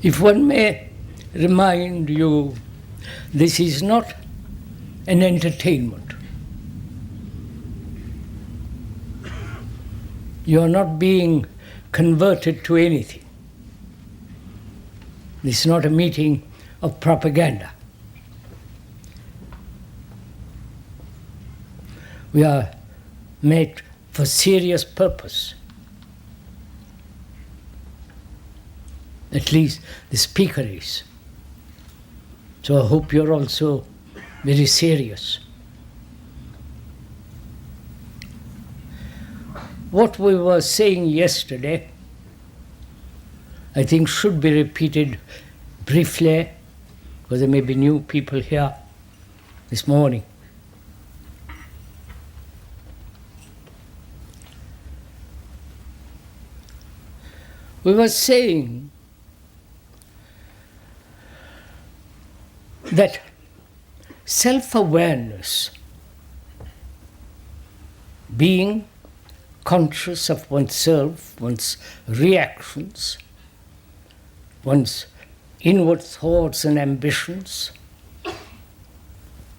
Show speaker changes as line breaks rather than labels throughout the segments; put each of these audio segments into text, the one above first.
If one may remind you, this is not an entertainment. You are not being converted to anything. This is not a meeting of propaganda. We are made for serious purpose. At least the speaker is. So I hope you're also very serious. What we were saying yesterday, I think should be repeated briefly, because there may be new people here this morning. We were saying that self-awareness, being conscious of oneself, one's reactions, one's inward thoughts and ambitions,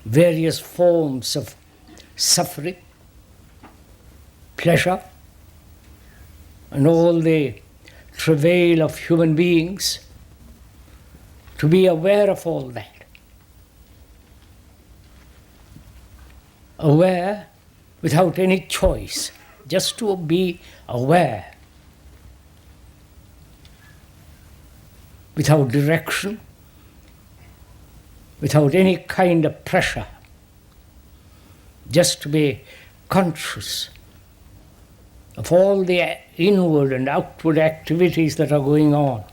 various forms of suffering, pleasure, and all the travail of human beings, to be aware of all that. Aware without any choice, just to be aware, without direction, without any kind of pressure, just to be conscious of all the inward and outward activities that are going on,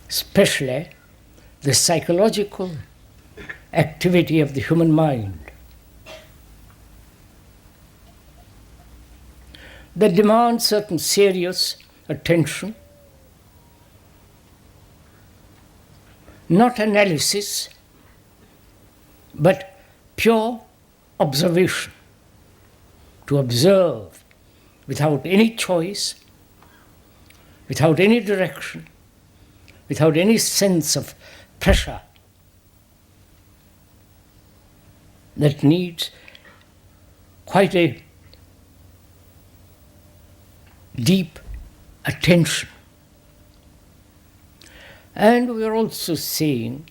especially the psychological activity of the human mind, that demands certain serious attention, not analysis, but pure observation, to observe without any choice, without any direction, without any sense of pressure, that needs quite a deep attention. And we are also saying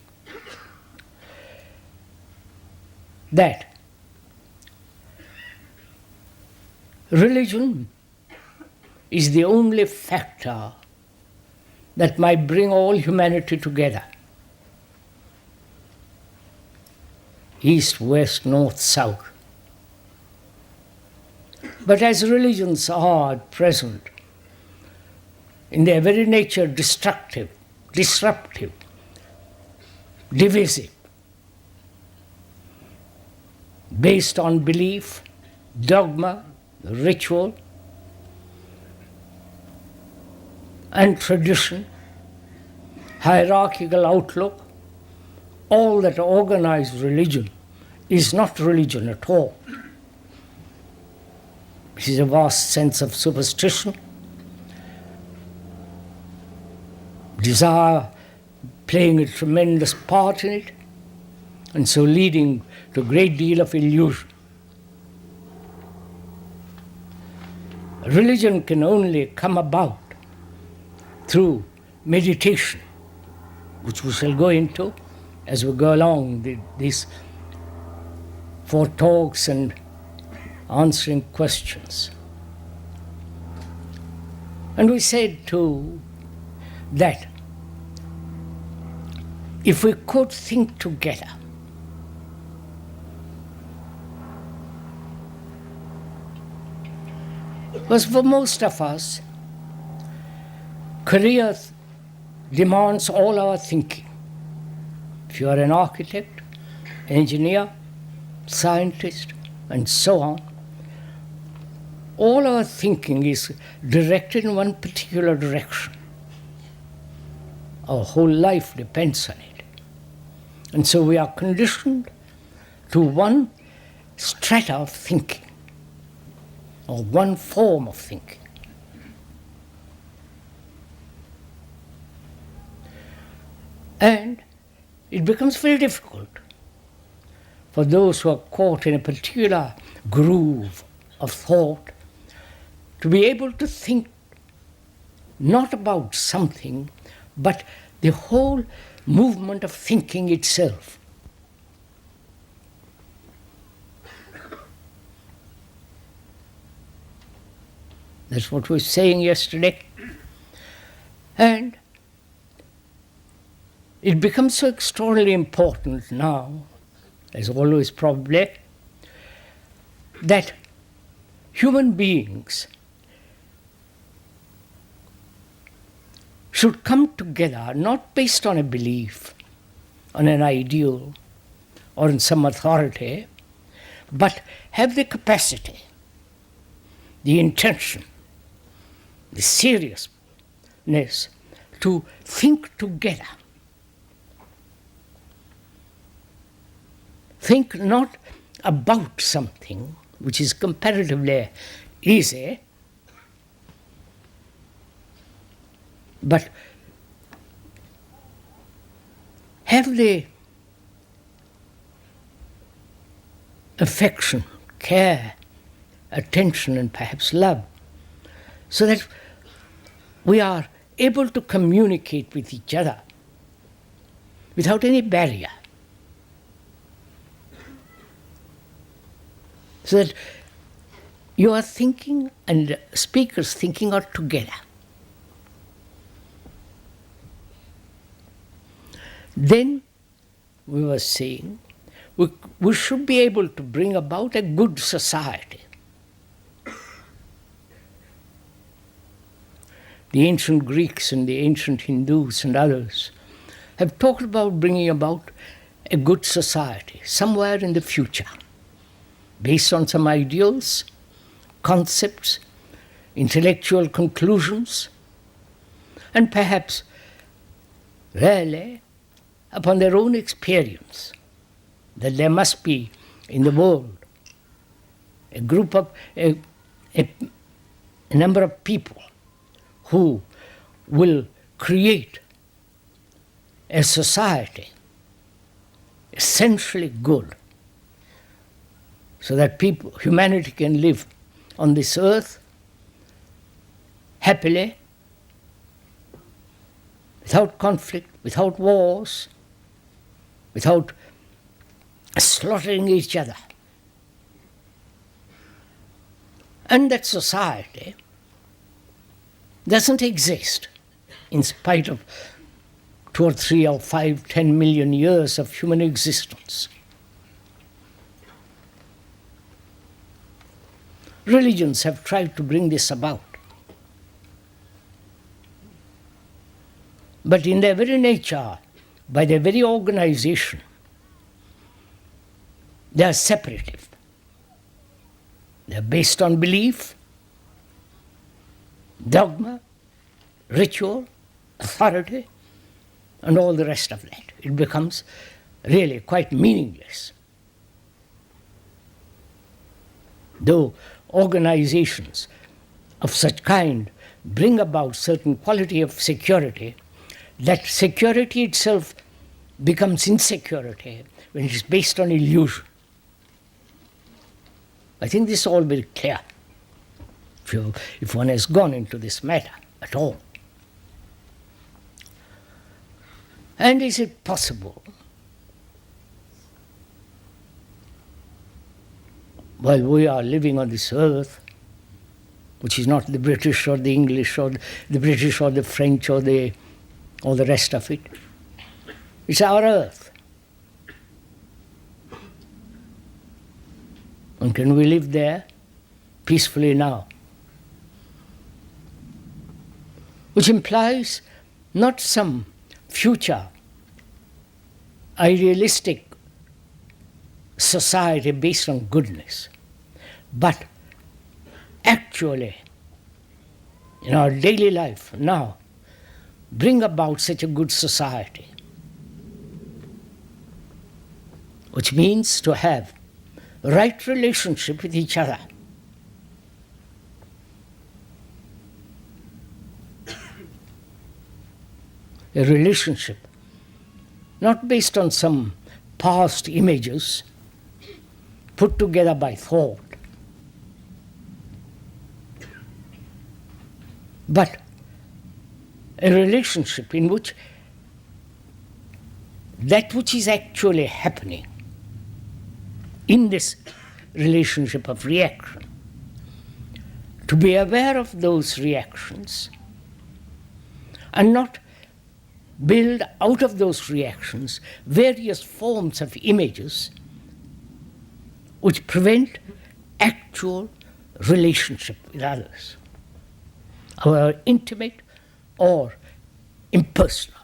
that religion is the only factor that might bring all humanity together. East, west, north, south. But as religions are at present, in their very nature destructive, disruptive, divisive, based on belief, dogma, ritual, and tradition, hierarchical outlook, all that organized religion is not religion at all. It is a vast sense of superstition, desire playing a tremendous part in it, and so leading to a great deal of illusion. Religion can only come about through meditation, which we shall go into as we go along these 4 talks and answering questions. And we said too that if we could think together, because for most of us, career demands all our thinking. If you are an architect, engineer, scientist, and so on, all our thinking is directed in one particular direction. Our whole life depends on it. And so we are conditioned to one strata of thinking, or one form of thinking. And it becomes very difficult for those who are caught in a particular groove of thought to be able to think not about something, but the whole movement of thinking itself. That's what we were saying yesterday. And it becomes so extraordinarily important now, as always probably, that human beings should come together not based on a belief, on an ideal, or on some authority, but have the capacity, the intention, the seriousness to think together. Think not about something, which is comparatively easy, but have the affection, care, attention, and perhaps love, so that we are able to communicate with each other without any barrier. So that your thinking and speaker's thinking are together. Then, we were saying, we should be able to bring about a good society. The ancient Greeks and the ancient Hindus and others have talked about bringing about a good society somewhere in the future, based on some ideals, concepts, intellectual conclusions, and perhaps really upon their own experience, that there must be in the world a group of, a number of people who will create a society essentially good, so that humanity can live on this earth happily, without conflict, without wars, without slaughtering each other. And that society doesn't exist in spite of 2 or 3 or 5, 10 million years of human existence. Religions have tried to bring this about. But in their very nature, by their very organization, they are separative. They are based on belief, dogma, ritual, authority, and all the rest of that. It becomes really quite meaningless. Though organizations of such kind bring about certain quality of security, that security itself becomes insecurity when it is based on illusion. I think this is all very clear, if one has gone into this matter at all. And is it possible, while we are living on this earth, which is not the British or the English or the British or the French or the rest of it, it's our earth. And can we live there peacefully now? Which implies not some future idealistic society based on goodness, but actually in our daily life now bring about such a good society, which means to have right relationship with each other. A relationship not based on some past images put together by thought, but a relationship in which that which is actually happening in this relationship of reaction, to be aware of those reactions and not build out of those reactions various forms of images which prevent actual relationship with others, however intimate or impersonal.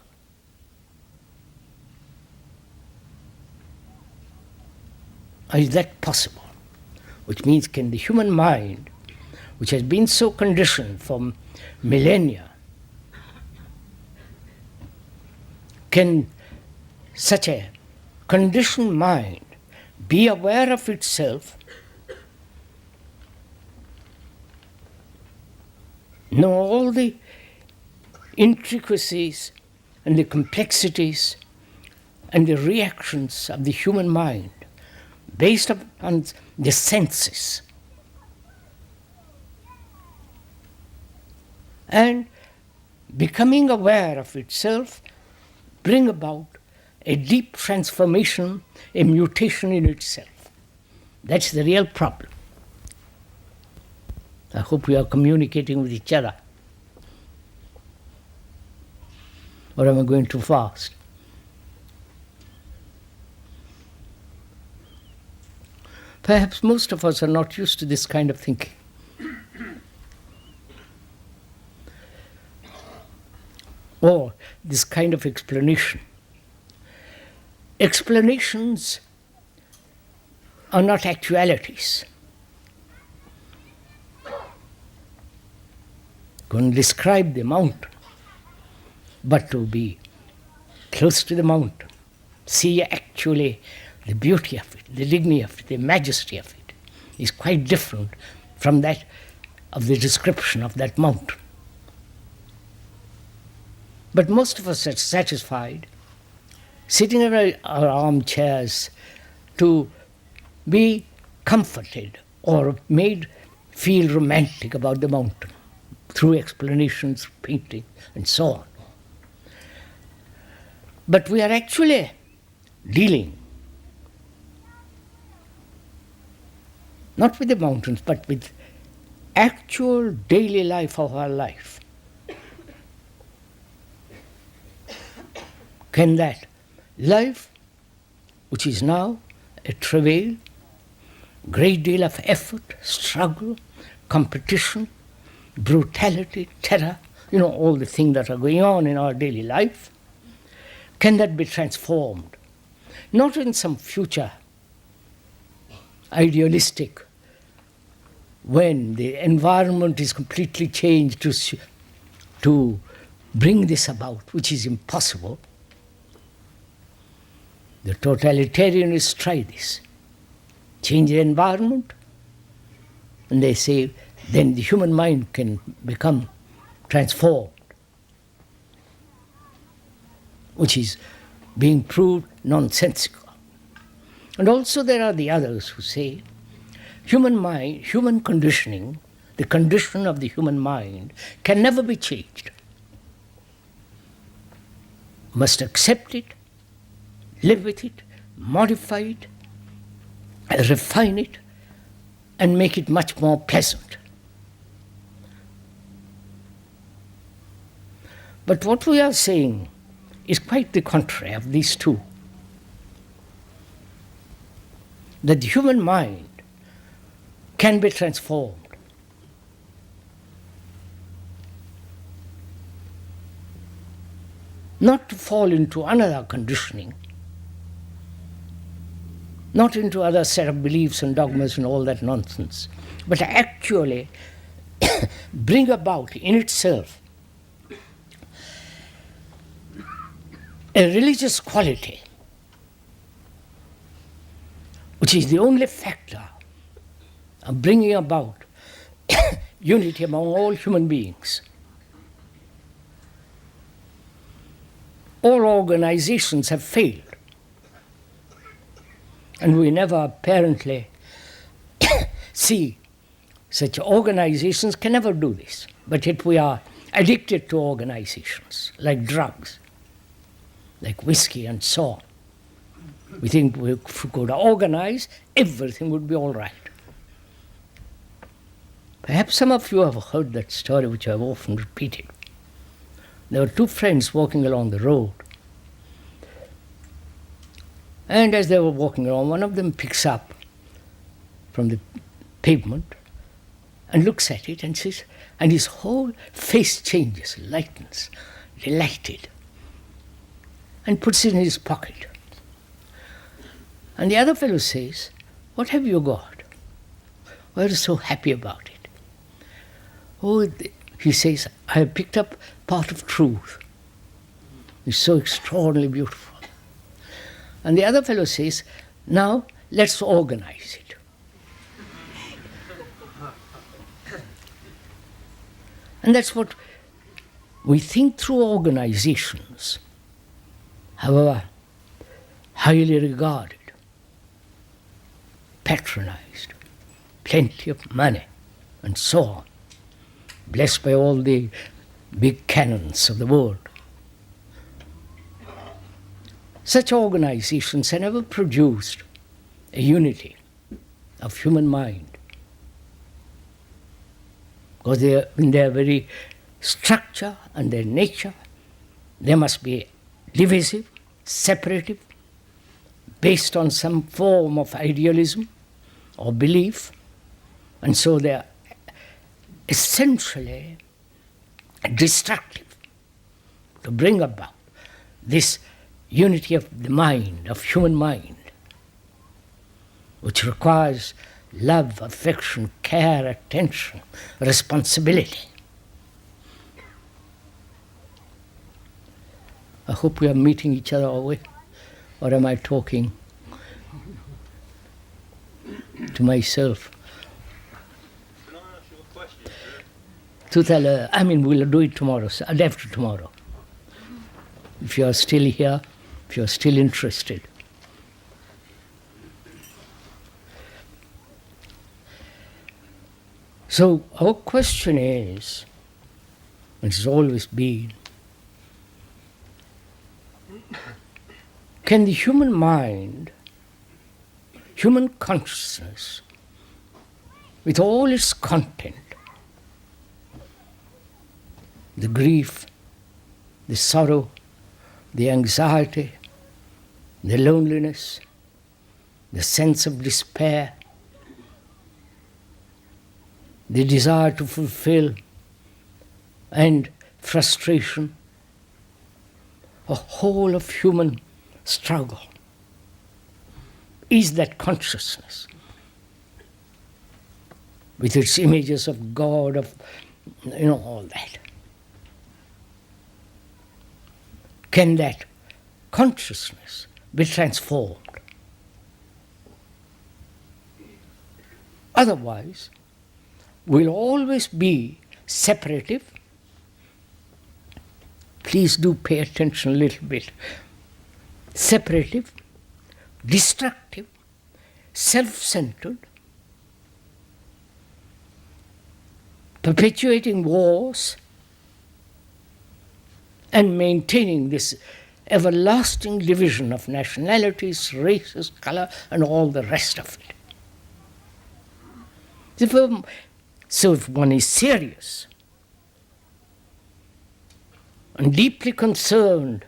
Is that possible? Which means, can the human mind, which has been so conditioned for millennia, can such a conditioned mind be aware of itself, know all the intricacies and the complexities and the reactions of the human mind based upon the senses, and becoming aware of itself bring about a deep transformation, a mutation in itself? That's the real problem. I hope we are communicating with each other. Or am I going too fast? Perhaps most of us are not used to this kind of thinking. Or this kind of explanation. Explanations are not actualities. Couldn't describe the mountain, but to be close to the mountain, see actually the beauty of it, the dignity of it, the majesty of it, is quite different from that of the description of that mountain. But most of us are satisfied sitting in our armchairs to be comforted or made feel romantic about the mountain through explanations, painting, and so on. But we are actually dealing not with the mountains, but with actual daily life of our life. Can that life, which is now a travail, great deal of effort, struggle, competition, brutality, terror, all the things that are going on in our daily life, can that be transformed? Not in some future idealistic, when the environment is completely changed to bring this about, which is impossible. The totalitarianists try this. Change the environment, and they say then the human mind can become transformed, which is being proved nonsensical. And also there are the others who say human mind, human conditioning, the condition of the human mind can never be changed. Must accept it, live with it, modify it, refine it, and make it much more pleasant. But what we are saying is quite the contrary of these two. That the human mind can be transformed. Not to fall into another conditioning, not into other set of beliefs and dogmas and all that nonsense, but actually bring about in itself a religious quality, which is the only factor of bringing about unity among all human beings. all organizations have failed. And we never apparently see such organizations can never do this. But yet we are addicted to organizations, like drugs, like whiskey and so on. We think if we could organize, everything would be all right. Perhaps some of you have heard that story, which I have often repeated. There were two friends walking along the road. And as they were walking along, one of them picks up from the pavement and looks at it and says, and his whole face changes, lightens, delighted, and puts it in his pocket. And the other fellow says, "What have you got? Why are you so happy about it?" "Oh," he says, "I have picked up part of truth. It's so extraordinarily beautiful." And the other fellow says, "Now let's organize it." And that's what we think through organizations, however highly regarded, patronized, plenty of money, and so on, blessed by all the big cannons of the world. Such organizations have never produced a unity of human mind, because in their very structure and their nature, they must be divisive, separative, based on some form of idealism or belief, and so they are essentially destructive to bring about this unity of the mind, of human mind, which requires love, affection, care, attention, responsibility. I hope we are meeting each other always, or am I talking to myself?
Can I ask you a question, sir?
To tell her, we'll do it tomorrow, day after tomorrow. If you are still here, if you are still interested. So our question is, and it's always been, can the human mind, human consciousness, with all its content, the grief, the sorrow, the anxiety, the loneliness, the sense of despair, the desire to fulfill, and frustration, a whole of human struggle, is that consciousness with its images of God, of all that. Can that consciousness be transformed? Otherwise, we'll always be separative. Please do pay attention a little bit. Separative, destructive, self-centered, perpetuating wars, and maintaining this everlasting division of nationalities, races, color, and all the rest of it. So if one is serious and deeply concerned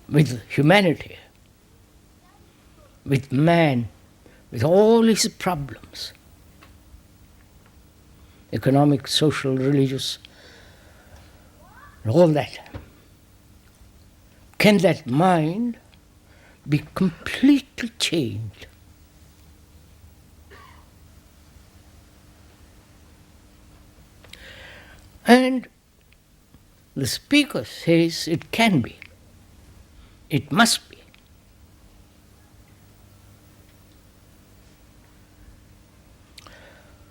with humanity, with man, with all his problems, economic, social, religious, and all that, can that mind be completely changed? And the speaker says it can be. It must be.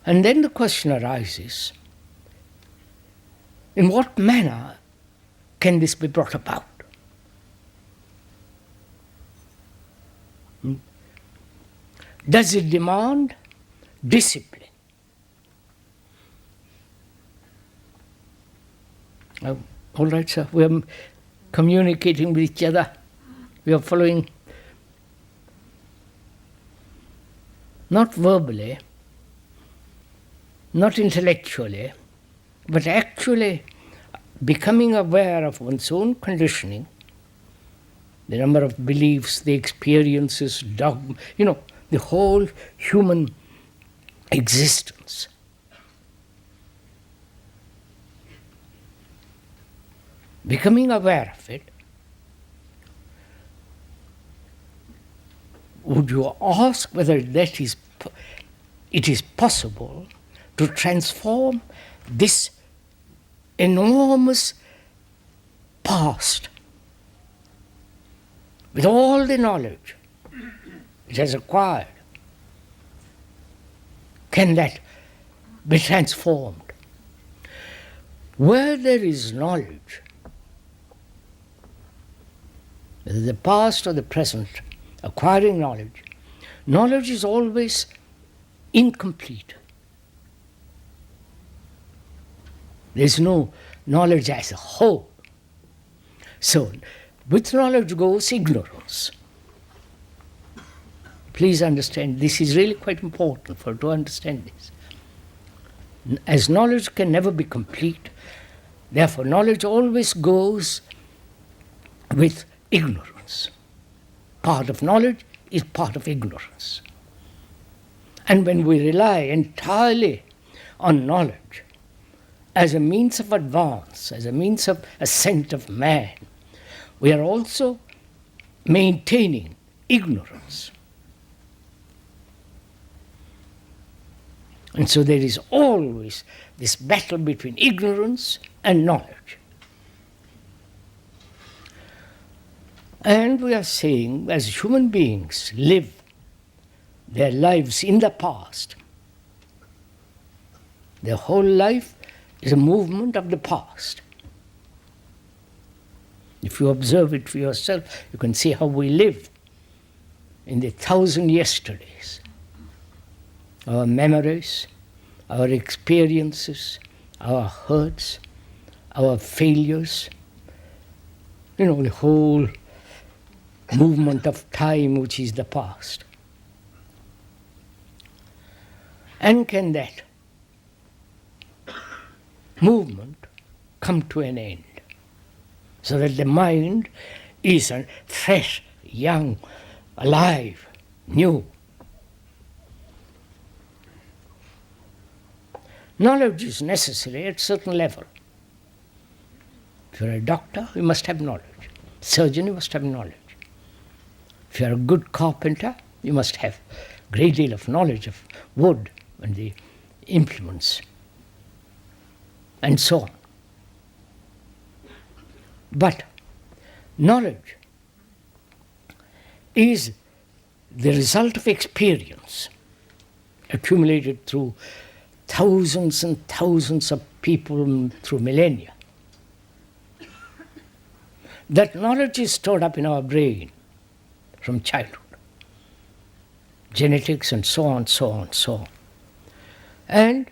And then the question arises, in what manner can this be brought about? Does it demand discipline? All right, sir, we are communicating with each other. We are following, not verbally, not intellectually, but actually becoming aware of one's own conditioning, the number of beliefs, the experiences, dogma, the whole human existence. Becoming aware of it, would you ask whether it is possible to transform this enormous past with all the knowledge it has acquired? Can that be transformed? Where there is knowledge, whether the past or the present, acquiring knowledge, knowledge is always incomplete. There is no knowledge as a whole. So, with knowledge goes ignorance. Please understand, this is really quite important to understand this. As knowledge can never be complete, therefore knowledge always goes with ignorance. Part of knowledge is part of ignorance. And when we rely entirely on knowledge as a means of advance, as a means of ascent of man, we are also maintaining ignorance. And so there is always this battle between ignorance and knowledge. And we are saying, as human beings live their lives in the past, their whole life is a movement of the past. If you observe it for yourself, you can see how we live in the 1,000 yesterdays. Our memories, our experiences, our hurts, our failures, the whole movement of time which is the past. And can that movement come to an end so that the mind is fresh, young, alive, new? Knowledge is necessary at a certain level. If you're a doctor, you must have knowledge. Surgeon, you must have knowledge. If you're a good carpenter, you must have a great deal of knowledge of wood and the implements, and so on. But knowledge is the result of experience accumulated through thousands and thousands of people through millennia. That knowledge is stored up in our brain from childhood. Genetics and so on, so on, so on. And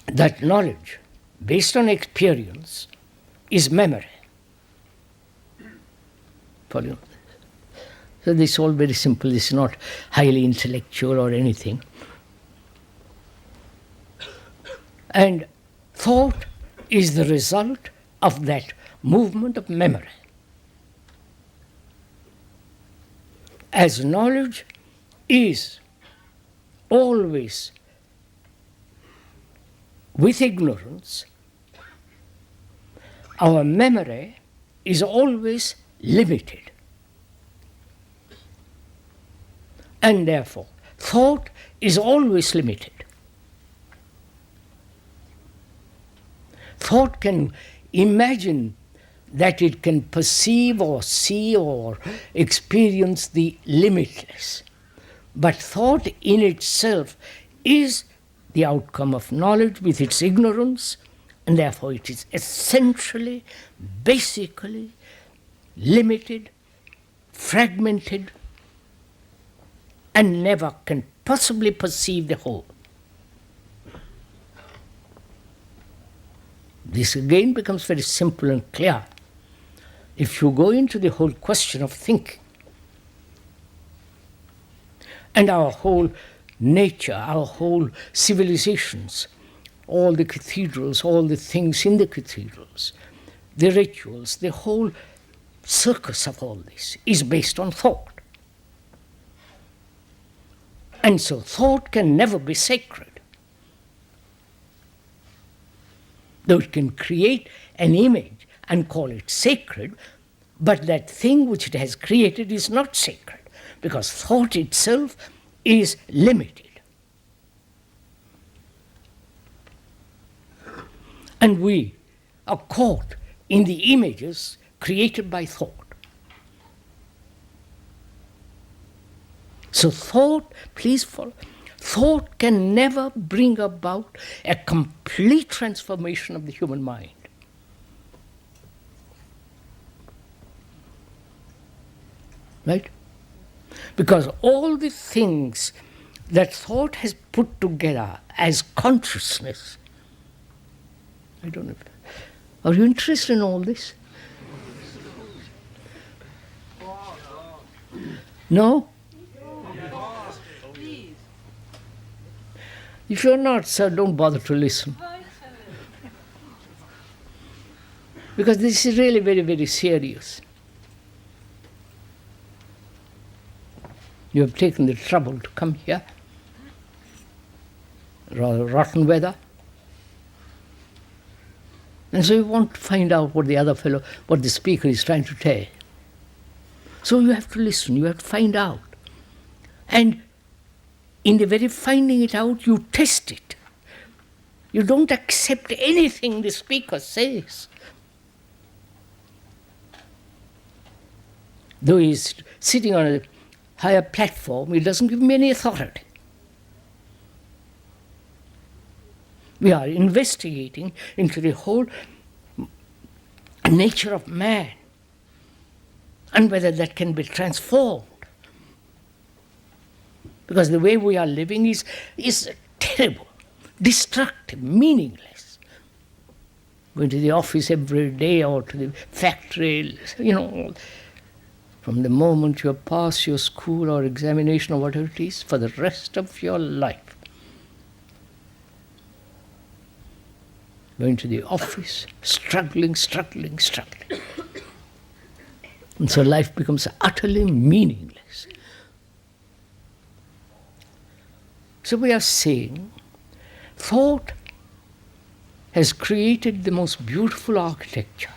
that knowledge, based on experience, is memory. Follow? So this is all very simple. This is not highly intellectual or anything. And thought is the result of that movement of memory. As knowledge is always with ignorance, our memory is always limited. And therefore, thought is always limited. Thought can imagine that it can perceive or see or experience the limitless. But thought in itself is the outcome of knowledge with its ignorance, And therefore it is essentially, basically, limited, fragmented, and never can possibly perceive the whole. This again becomes very simple and clear if you go into the whole question of thinking. And our whole nature, our whole civilizations, all the cathedrals, all the things in the cathedrals, the rituals, the whole circus of all this is based on thought. And so thought can never be sacred. Though it can create an image and call it sacred, but that thing which it has created is not sacred, because thought itself is limited. And we are caught in the images created by thought. So thought, please follow, thought can never bring about a complete transformation of the human mind. Right? Because all the things that thought has put together as consciousness, I don't know. Are you interested in all this? No? If you're not, sir, don't bother to listen. Because this is really very, very serious. You have taken the trouble to come here. Rather rotten weather. And so you want to find out what the other fellow, what the speaker is trying to tell. So you have to listen, you have to find out. And in the very finding it out, you test it. You don't accept anything the speaker says. Though he's sitting on a higher platform, he doesn't give me any authority. We are investigating into the whole nature of man and whether that can be transformed. Because the way we are living is terrible, destructive, meaningless. Going to the office every day or to the factory, from the moment you pass your school or examination or whatever it is, for the rest of your life. Going to the office, struggling. And so life becomes utterly meaningless. So we are saying, thought has created the most beautiful architecture,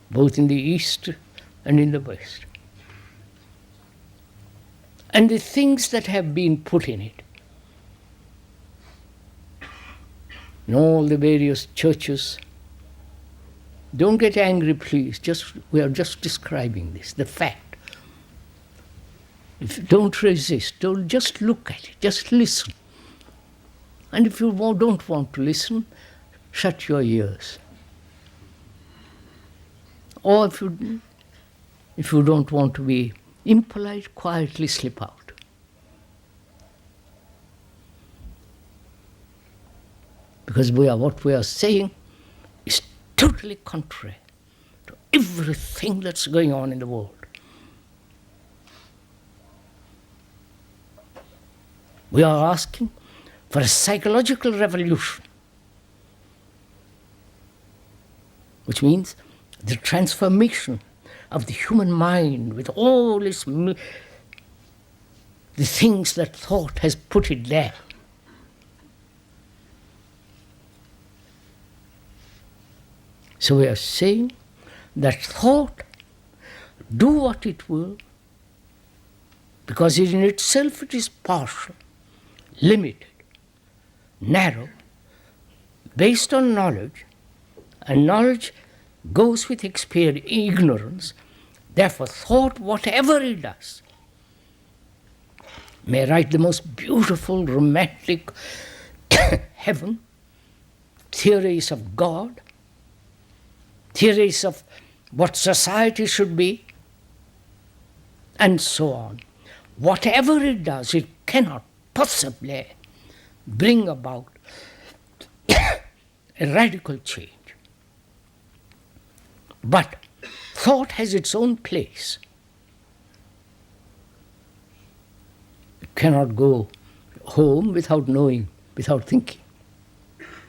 both in the East and in the West. And the things that have been put in it, in all the various churches, don't get angry, please. We are just describing this, the fact. Don't resist, don't just look at it, just listen. And if you don't want to listen, shut your ears. Or if you don't want to be impolite, quietly slip out. Because what we are saying is totally contrary to everything that's going on in the world. We are asking for a psychological revolution, which means the transformation of the human mind with all the things that thought has put it there. So we are saying that thought, do what it will, because in itself it is partial, limited, narrow, based on knowledge, and knowledge goes with ignorance. Therefore, thought, whatever it does, may write the most beautiful, romantic, heaven, theories of God, theories of what society should be, and so on. Whatever it does, it cannot possibly bring about a radical change. But thought has its own place. You cannot go home without knowing, without thinking.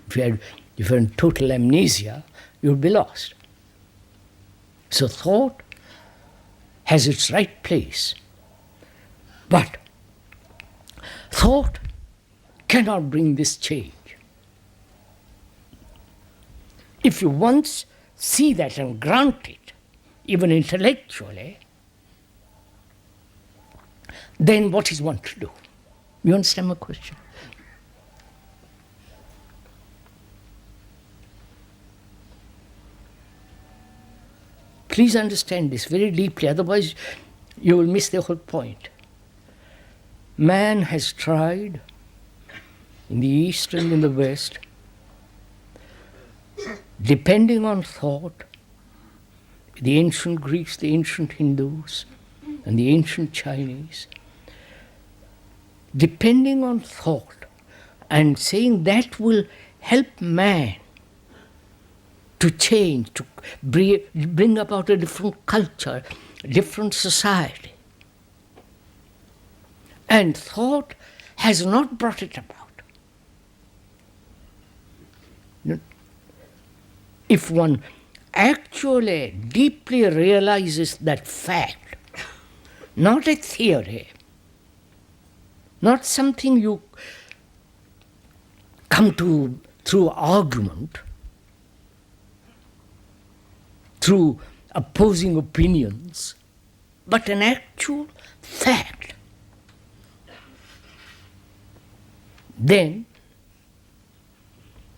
If you're in total amnesia, you'll be lost. So thought has its right place. But thought cannot bring this change. If you once see that and grant it, even intellectually, then what is one to do? You understand my question? Please understand this very deeply, otherwise you will miss the whole point. Man has tried, in the East and in the West, depending on thought, the ancient Greeks, the ancient Hindus, and the ancient Chinese, depending on thought and saying that will help man to change, to bring about a different culture, a different society. And thought has not brought it about. If one actually deeply realizes that fact, not a theory, not something you come to through argument, through opposing opinions, but an actual fact, then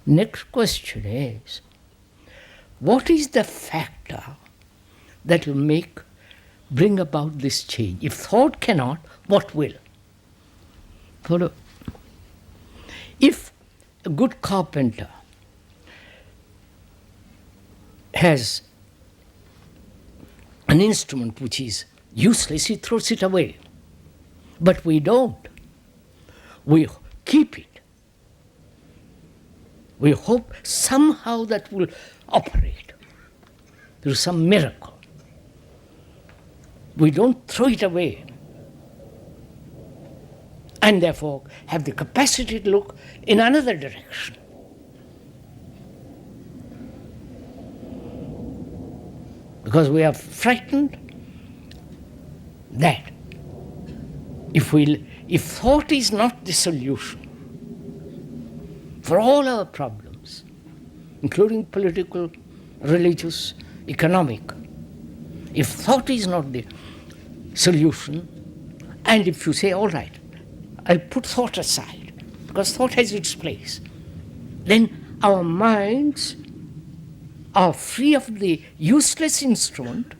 next question is, what is the factor that will bring about this change? If thought cannot, what will? Follow. If a good carpenter has an instrument which is useless, he throws it away. But we don't. We keep it. We hope somehow that will operate through some miracle. We don't throw it away, and therefore have the capacity to look in another direction. Because we are frightened that if thought is not the solution for all our problems, including political, religious, economic, if thought is not the solution, and if you say, all right, I'll put thought aside, because thought has its place, then our minds are free of the useless instrument,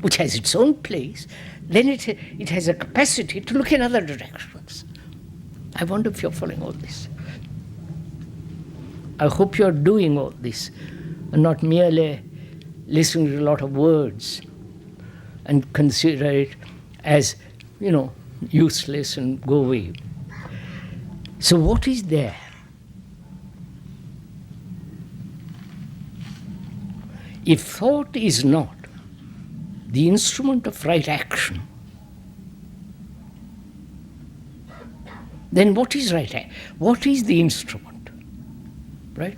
which has its own place, then it has a capacity to look in other directions. I wonder if you're following all this. I hope you're doing all this and not merely listening to a lot of words and consider it as, useless and go away. So what is there? If thought is not the instrument of right action, then what is right action? What is the instrument? Right?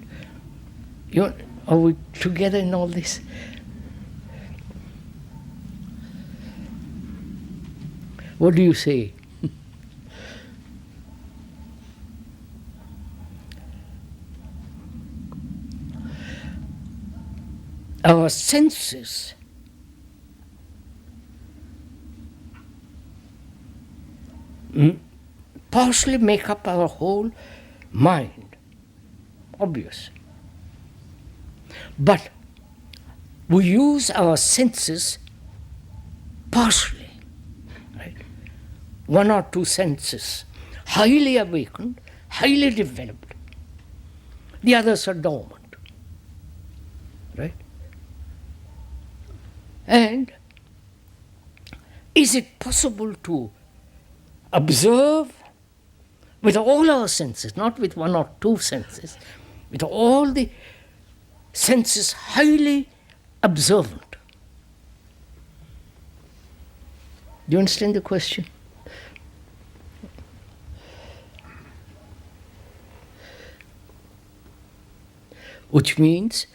Are we together in all this? What do you say? Our senses partially make up our whole mind, obvious. But we use our senses partially, right? One or two senses, highly awakened, highly developed, The others are dormant. Right? And is it possible to observe with all our senses, not with one or two senses, with all the senses highly observant? Do you understand the question? Which means,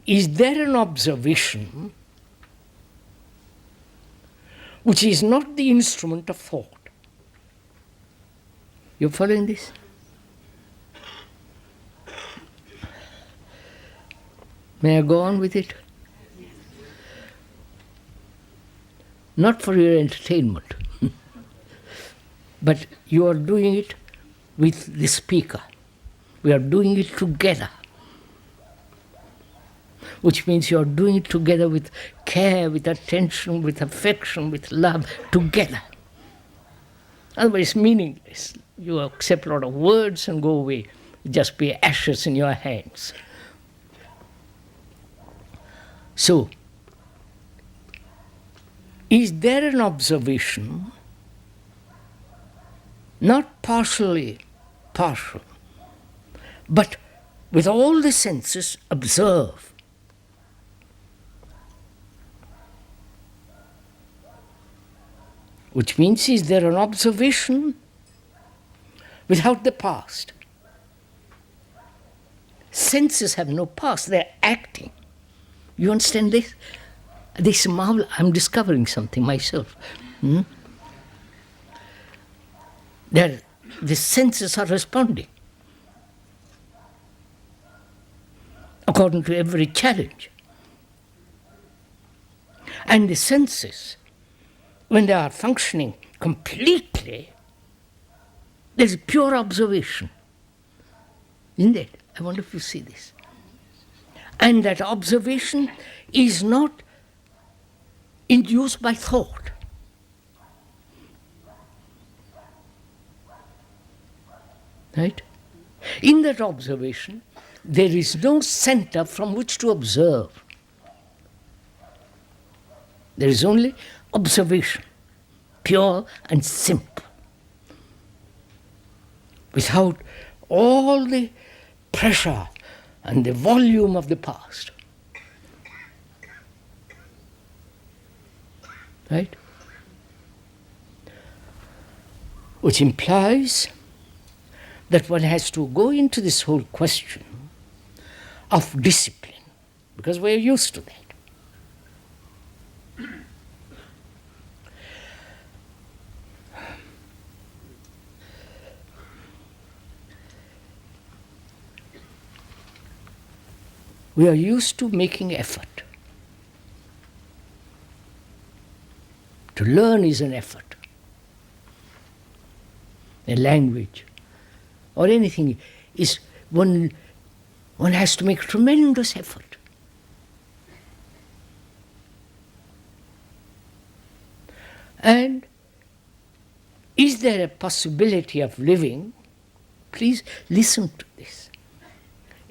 is there an observation which is not the instrument of thought? You're following this? May I go on with it? Not for your entertainment, but you are doing it with the speaker. We are doing it together. Which means you are doing it together with care, with attention, with affection, with love, together. Otherwise, it's meaningless. You accept a lot of words and go away. Just be ashes in your hands. So, is there an observation, not partial, but with all the senses observe? Which means, is there an observation without the past? Senses have no past, they're acting. You understand this? This marvel, I'm discovering something myself. The senses are responding according to every challenge. And the senses, when they are functioning completely, there's pure observation. Isn't it? I wonder if you see this. And that observation is not induced by thought. Right? In that observation, there is no center from which to observe. There is only observation, pure and simple, without all the pressure and the volume of the past. Right? Which implies that one has to go into this whole question of discipline, because we're used to that. We are used to making effort. To learn is an effort. A language or anything is one has to make tremendous effort. And is there a possibility of living? Please listen to this.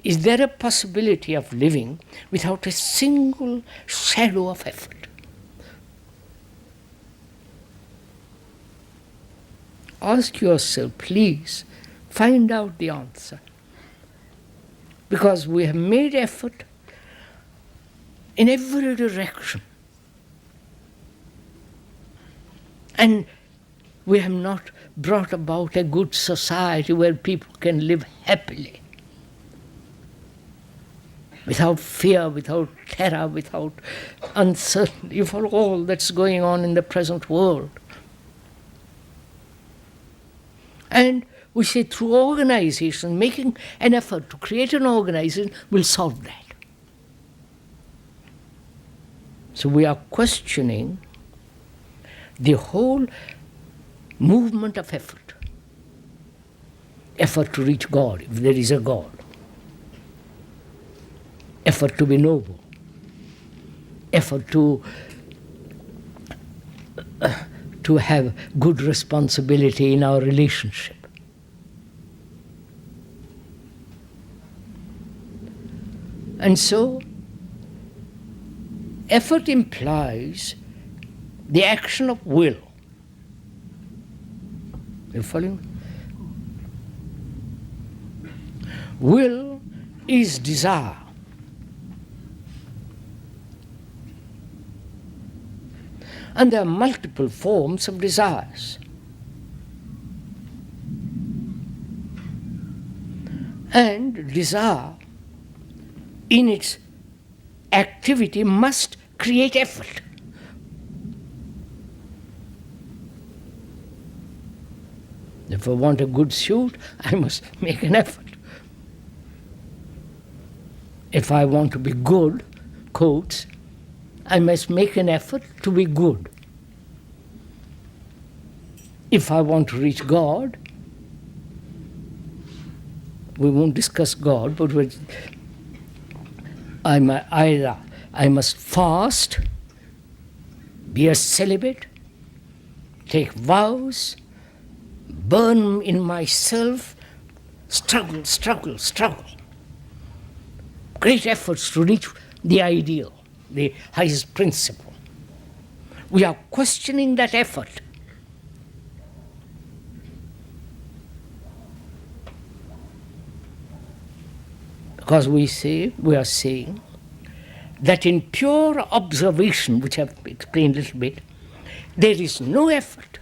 Is there a possibility of living without a single shadow of effort? Ask yourself, please, find out the answer. Because we have made effort in every direction. And we have not brought about a good society where people can live happily. Without fear, without terror, without uncertainty for all that's going on in the present world. And we say through organization, making an effort to create an organization will solve that. So we are questioning the whole movement of effort. Effort to reach God, if there is a God. Effort to be noble. Effort to have good responsibility in our relationship. And so, effort implies the action of will. You following? Will is desire. And there are multiple forms of desires. And desire, in its activity, must create effort. If I want a good suit, I must make an effort. If I want to be good, quotes, I must make an effort to be good. If I want to reach God, we won't discuss God, but I must fast, be a celibate, take vows, burn in myself, struggle. Great efforts to reach the ideal, the highest principle. We are questioning that effort. Because we are saying that in pure observation, which I've explained a little bit, there is no effort.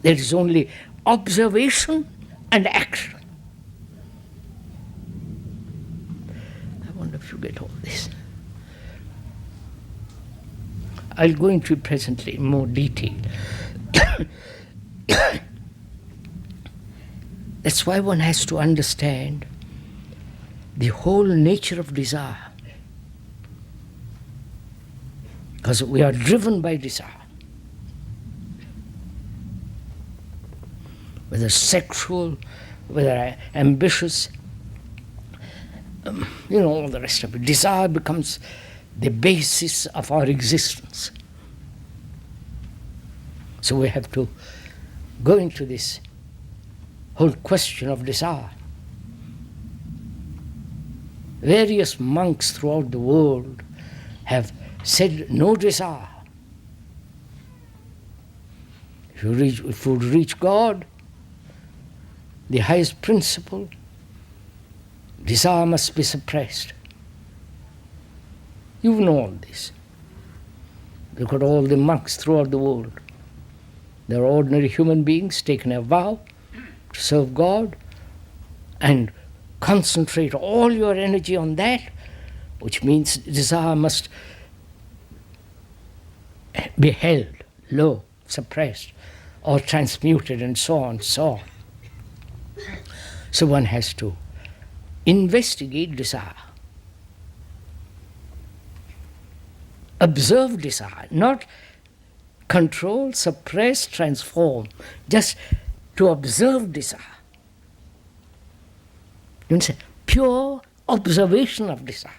There is only observation and action. I wonder if you get all this. I'll go into it presently in more detail. That's why one has to understand the whole nature of desire. Because we are driven by desire. Whether sexual, whether ambitious, all the rest of it. Desire becomes the basis of our existence. So we have to go into this whole question of desire. Various monks throughout the world have said no desire. If you reach God, the highest principle, desire must be suppressed. You know all this. Look at all the monks throughout the world. They are ordinary human beings taking a vow to serve God and concentrate all your energy on that, which means desire must be held low, suppressed, or transmuted, and so on, so on. So one has to investigate desire. Observe desire, not control, suppress, transform, just to observe desire. You understand? Pure observation of desire.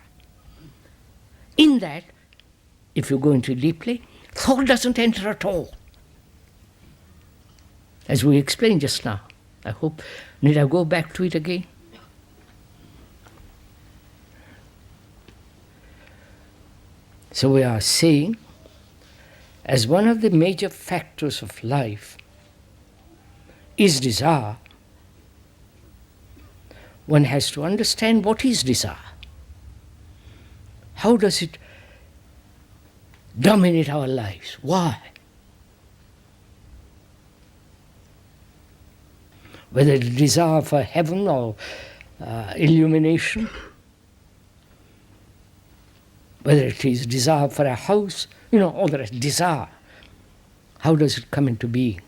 In that, if you go into it deeply, thought doesn't enter at all. As we explained just now. I hope, need I go back to it again? So we are saying, as one of the major factors of life is desire, one has to understand what is desire. How does it dominate our lives? Why? Whether it's desire for heaven or illumination, whether it is desire for a house, all the rest, desire. How does it come into being?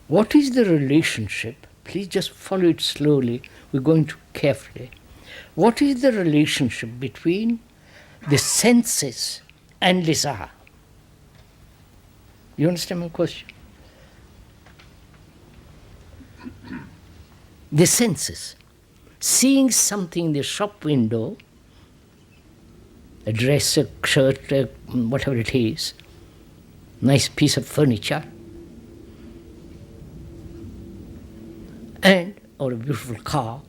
What is the relationship? Please just follow it slowly. We're going to carefully. What is the relationship between the senses and desire? You understand my question? The senses. seeing something in the shop window, a dress, a shirt, whatever it is, nice piece of furniture, or a beautiful car,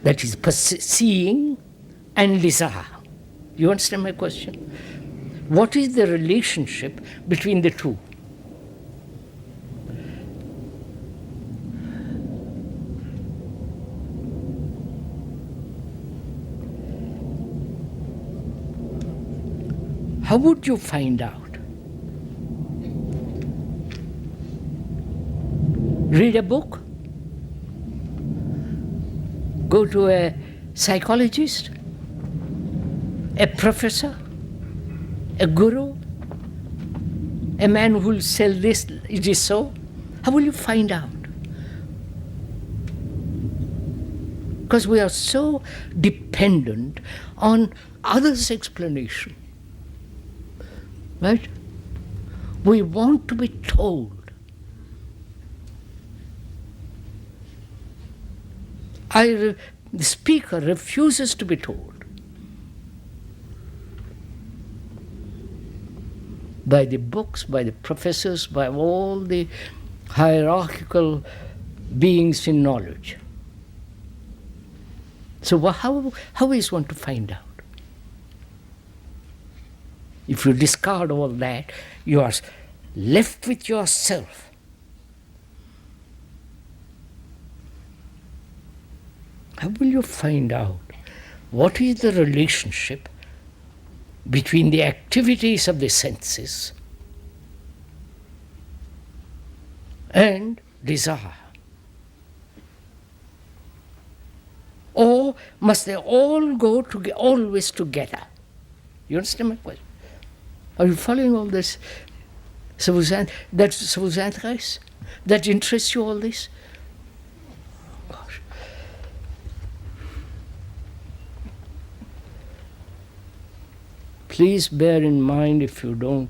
that is seeing and desire. You understand my question? What is the relationship between the two? How would you find out? Read a book? Go to a psychologist? A professor? A guru? A man who will sell this, it is so? How will you find out? Because we are so dependent on others' explanation. Right? We want to be told. The speaker refuses to be told. By the books, by the professors, by all the hierarchical beings in knowledge. So how is one to find out? If you discard all that, you are left with yourself. How will you find out what is the relationship between the activities of the senses and desire? Or must they all go always together? You understand my question? Are you following all this? Ça vous intéresse? That interests you, all this? Gosh. Please bear in mind, if you don't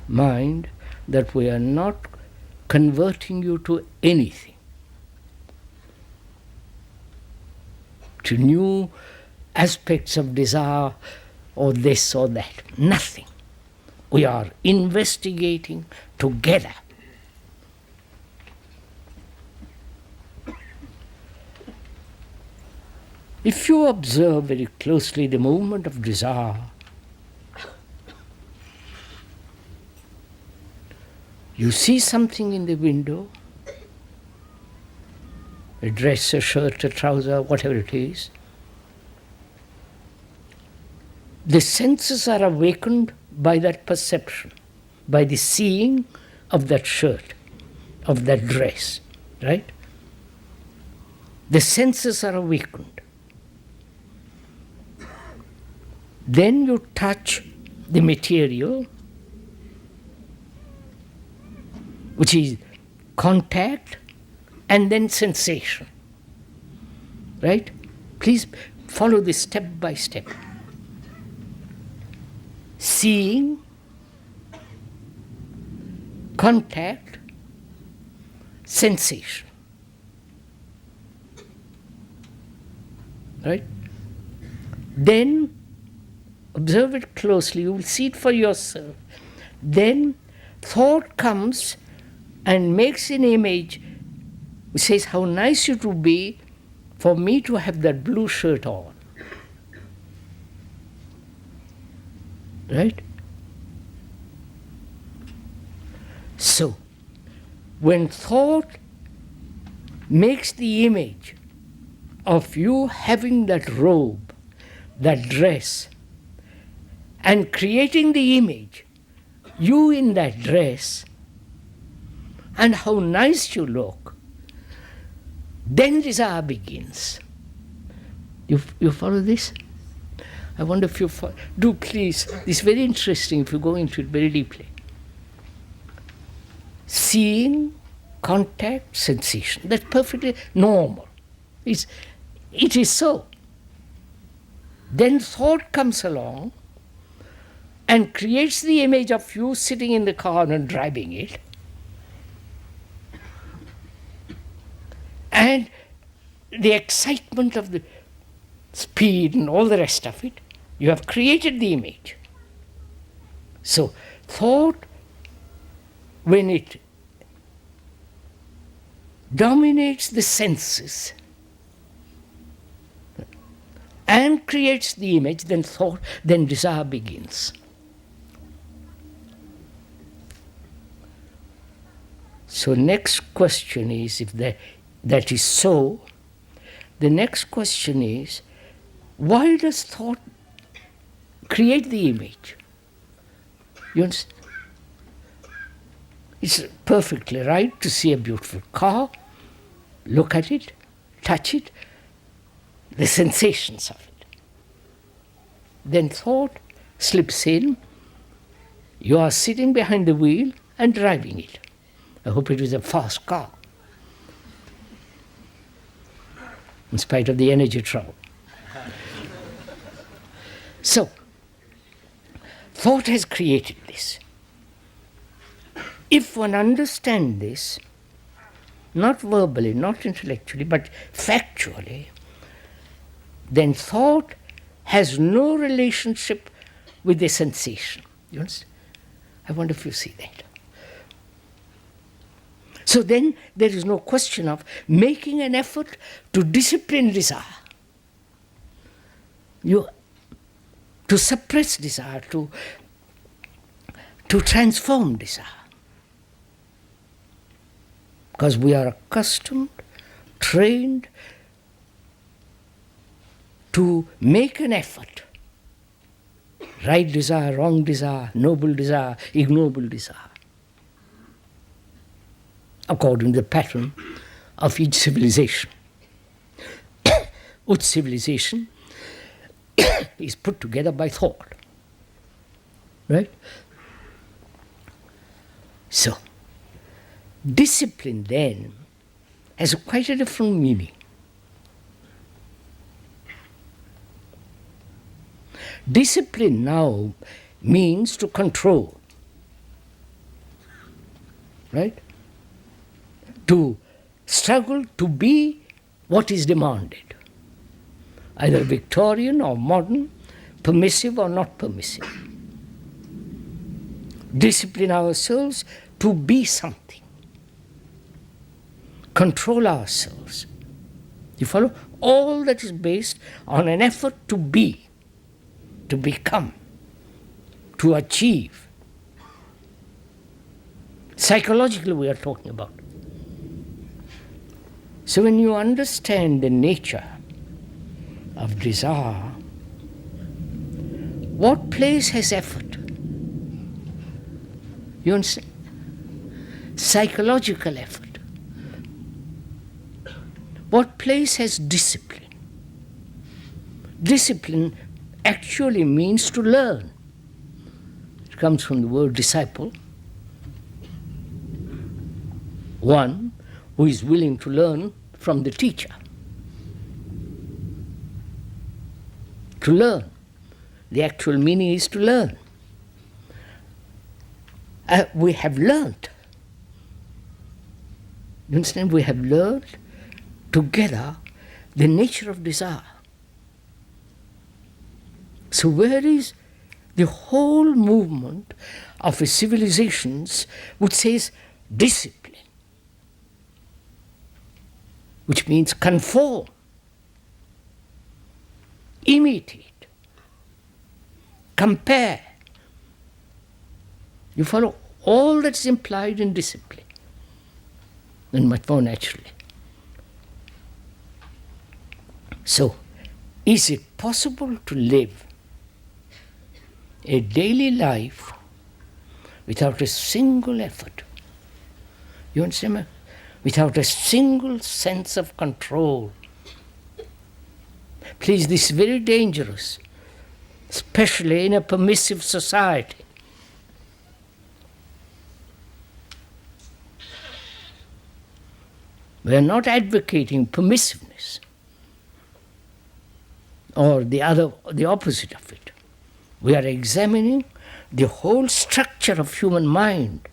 mind, that we are not converting you to anything, to new aspects of desire or this or that. Nothing. We are investigating together. If you observe very closely the movement of desire, you see something in the window, a dress, a shirt, a trouser, whatever it is. The senses are awakened by that perception, by the seeing of that shirt, of that dress, right? The senses are awakened. Then you touch the material, which is contact and then sensation, right? Please follow this step by step. Seeing, contact, sensation. Right? Then observe it closely, you will see it for yourself. Then thought comes and makes an image which says, how nice it would be for me to have that blue shirt on. Right? So, when thought makes the image of you having that robe, that dress, and creating the image, you in that dress, and how nice you look, then desire begins. You follow this? I wonder if you follow. Do please. It's very interesting if you go into it very deeply. Seeing, contact, sensation. That's perfectly normal. It is so. Then thought comes along and creates the image of you sitting in the car and driving it. And the excitement of the speed and all the rest of it, you have created the image. So thought, when it dominates the senses and creates the image, then thought, then desire begins. So next question is, if that is so, the next question is, why does thought create the image? You understand? It's perfectly right to see a beautiful car, look at it, touch it, the sensations of it. Then thought slips in, you are sitting behind the wheel and driving it. I hope it was a fast car, in spite of the energy trouble. So, thought has created this. If one understands this, not verbally, not intellectually, but factually, then thought has no relationship with the sensation. You understand? I wonder if you see that. So then there is no question of making an effort to discipline desire, to suppress desire, to transform desire. Because we are accustomed, trained to make an effort. Right desire, wrong desire, noble desire, ignoble desire, according to the pattern of each civilization. Each civilization is put together by thought. Right? So, discipline then has quite a different meaning. Discipline now means to control. Right? To struggle to be what is demanded, either Victorian or modern, permissive or not permissive. Discipline ourselves to be something. Control ourselves. You follow? All that is based on an effort to be, to become, to achieve. Psychologically we are talking about. So when you understand the nature of desire, what place has effort? You understand? Psychological effort. What place has discipline? Discipline actually means to learn. It comes from the word disciple. One who is willing to learn from the teacher. To learn. The actual meaning is to learn. We have learned. You understand? We have learned together the nature of desire. So where is the whole movement of a civilizations which says discipline, which means conform, imitate, compare. You follow all that's implied in discipline, and much more naturally. So, is it possible to live a daily life without a single effort? You understand me? Without a single sense of control. Please, this is very dangerous, especially in a permissive society. We are not advocating permissiveness or the opposite of it. We are examining the whole structure of human mind,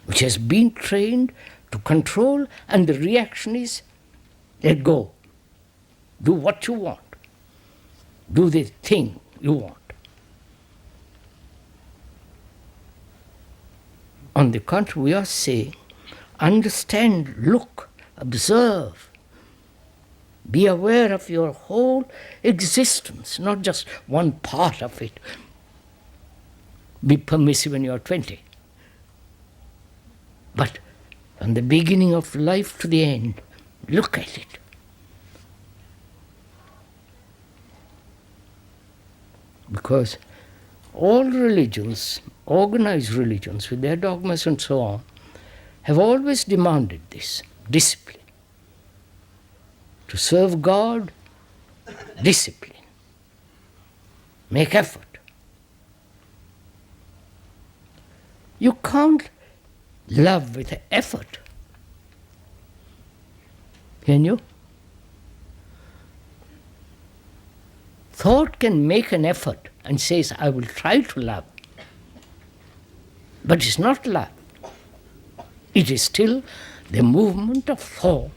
which has been trained to control, and the reaction is, let go. Do what you want. Do the thing you want. On the contrary, we are saying, understand, look, observe. Be aware of your whole existence, not just one part of it. Be permissive when you are 20. But from the beginning of life to the end, look at it. Because all religions, organized religions with their dogmas and so on, have always demanded this discipline. To serve God, discipline. Make effort. You can't love with effort. Can you? Thought can make an effort and says, I will try to love. But it's not love. It is still the movement of thought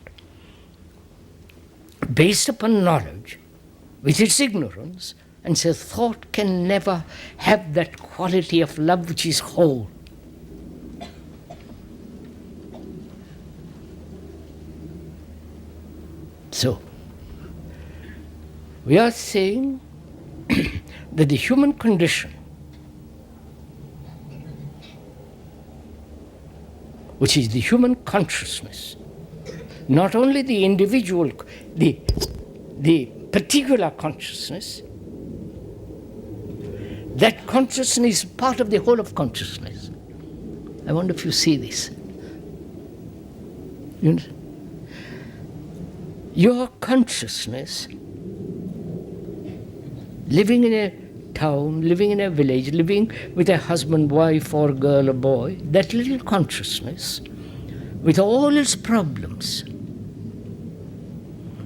based upon knowledge, with its ignorance, and so thought can never have that quality of love which is whole. So, we are saying that the human condition, which is the human consciousness, not only the individual, the particular consciousness, that consciousness is part of the whole of consciousness. I wonder if you see this. You know? Your consciousness, living in a town, living in a village, living with a husband, wife, or girl or boy, that little consciousness, with all its problems,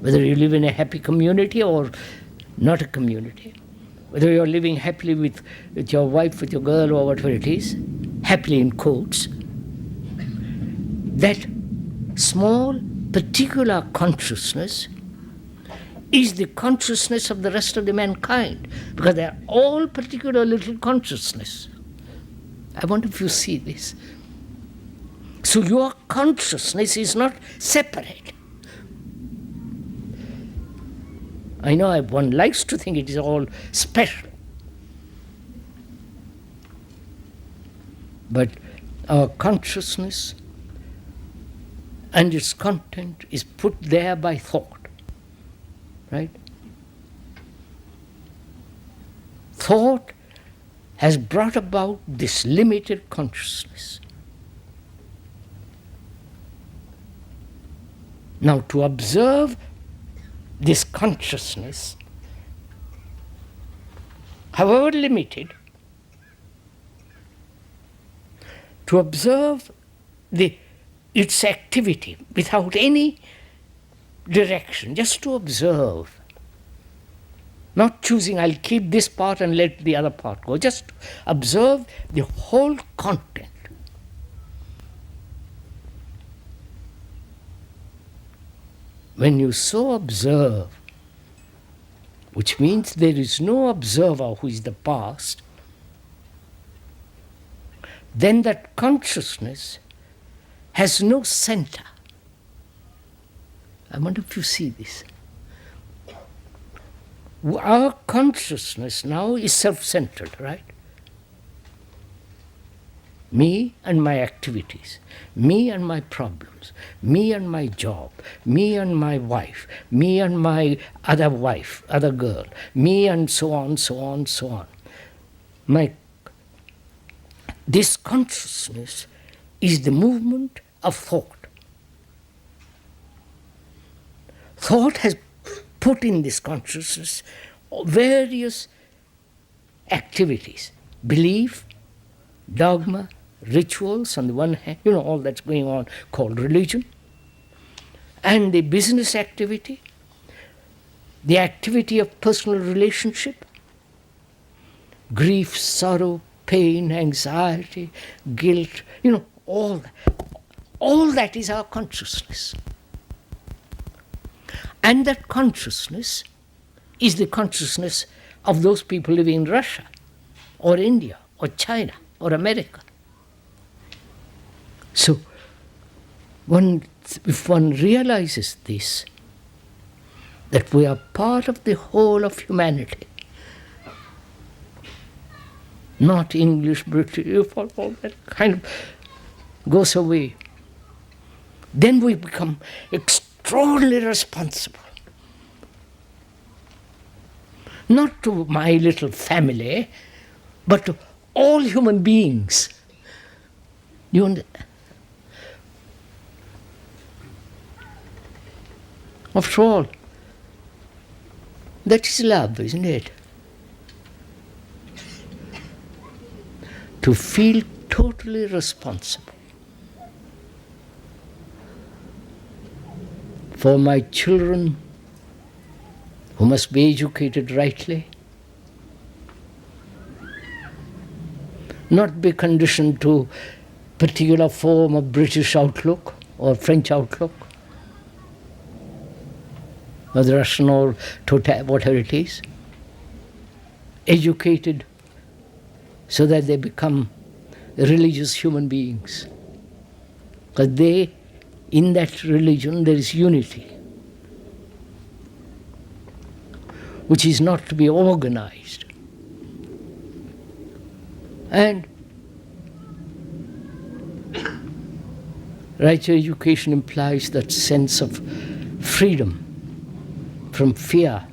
whether you live in a happy community or not a community, whether you're living happily with your wife, with your girl, or whatever it is, happily in quotes, that small particular consciousness is the consciousness of the rest of the mankind, because they are all particular little consciousness. I wonder if you see this. So your consciousness is not separate. I know one likes to think it is all special. But our consciousness and its content is put there by thought. Right? Thought has brought about this limited consciousness. Now, to observe this consciousness, however limited, to observe its activity without any direction, just to observe, not choosing I'll keep this part and let the other part go, just observe the whole content. When you so observe, which means there is no observer who is the past, then that consciousness has no center. I wonder if you see this. Our consciousness now is self-centered, right? Me and my activities, me and my problems, me and my job, me and my wife, me and my other wife, other girl, me and so on, so on, so on. This consciousness is the movement of thought. Thought has put in this consciousness various activities, belief, dogma, rituals on the one hand, all that's going on called religion, and the business activity, the activity of personal relationship, grief, sorrow, pain, anxiety, guilt, all that. All that is our consciousness. And that consciousness is the consciousness of those people living in Russia, or India, or China, or America. So, if one realizes this, that we are part of the whole of humanity, not English, British, all that kind of goes away, then we become extraordinarily responsible. Not to my little family, but to all human beings. You understand? After all, that is love, isn't it? To feel totally responsible for my children who must be educated rightly, not be conditioned to particular form of British outlook or French outlook, or the Russian or whatever it is, educated so that they become religious human beings. Because in that religion there is unity, which is not to be organized. And right education implies that sense of freedom from fear,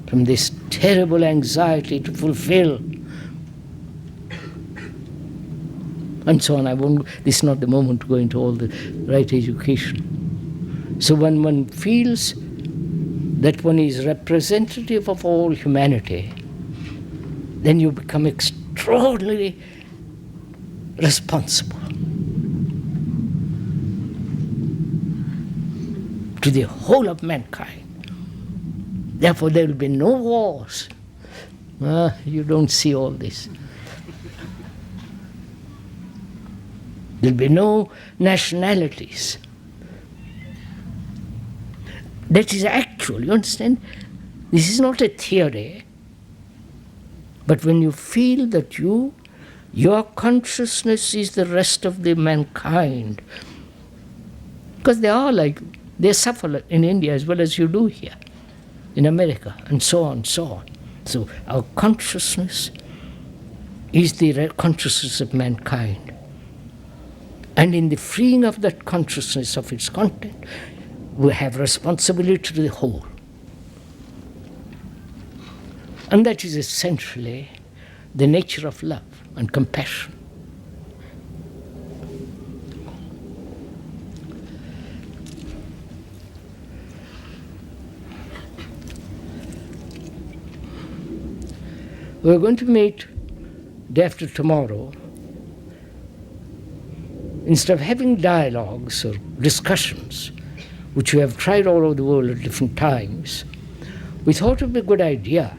from this terrible anxiety to fulfill, and so on. This is not the moment to go into all the right education. So when one feels that one is representative of all humanity, then you become extraordinarily responsible to the whole of mankind. Therefore there will be no wars. You don't see all this. There will be no nationalities. That is actual, you understand? This is not a theory. But when you feel that your consciousness is the rest of the mankind, because they suffer in India as well as you do here, in America, and so on, so on. So our consciousness is the consciousness of mankind. And in the freeing of that consciousness of its content, we have responsibility to the whole. And that is essentially the nature of love and compassion. We're going to meet day after tomorrow. Instead of having dialogues or discussions, which we have tried all over the world at different times, we thought it would be a good idea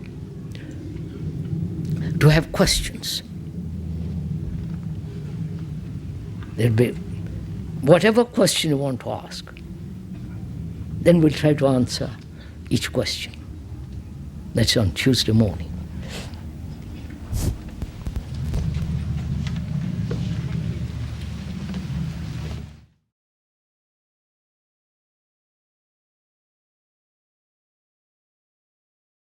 to have questions. There'll be whatever question you want to ask. Then we'll try to answer each question. That's on Tuesday morning.